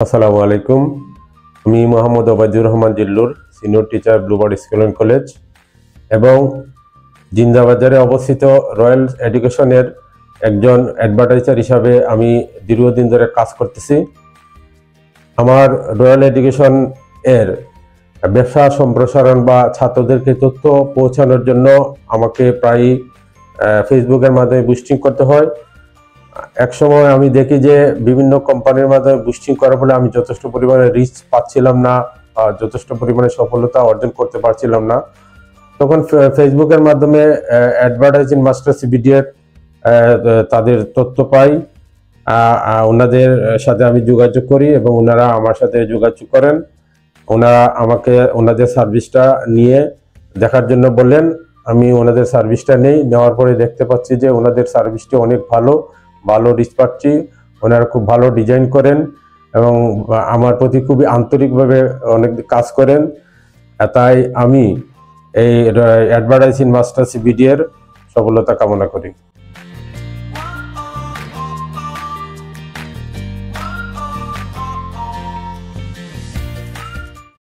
আসসালামু আলাইকুম। আমি Mohammad Obaidur Rahman Zillur, senior teacher Bluebird school and college এবং জিন্দাবাজারে অবস্থিত রয়্যাল এডুকেশনের একজন অ্যাডভার্টাইজার হিসাবে আমি দীর্ঘদিন ধরে কাজ করতেছি। আমার রয়্যাল এডুকেশন এর ব্যবসা সম্প্রসারণ বা ছাত্রদেরকে তথ্য পৌঁছানোর জন্য আমাকে প্রায় ফেসবুকের মাধ্যমে বুস্টিং করতে হয়। একসময় আমি দেখি যে বিভিন্ন কোম্পানির মাধ্যমে বুস্টিং করার ফলে আমি যথেষ্ট পরিমাণে রিচ পাচ্ছিলাম না, যথেষ্ট পরিমাণে সফলতা অর্জন করতে পারছিলাম না। তখন ফেসবুকের মাধ্যমে অ্যাডভার্টাইজিং মাস্টার সিবিডিএর তাদের তথ্য পাই, ওনাদের সাথে আমি যোগাযোগ করি এবং ওনারা আমার সাথে যোগাযোগ করেন। ওনারা আমাকে ওনাদের সার্ভিসটা নিয়ে দেখার জন্য বললেন। আমি ওনাদের সার্ভিসটা নেওয়ার পরে দেখতে পাচ্ছি যে ওনাদের সার্ভিসটি অনেক ভালো রিচ পাচ্ছি। ওনারা খুব ভালো ডিজাইন করেন এবং আমার প্রতি খুবই আন্তরিকভাবে অনেক কাজ করেন। তাই আমি এই অ্যাডভার্টাইজিং মাস্টার সিবিডি এর সফলতা কামনা করি।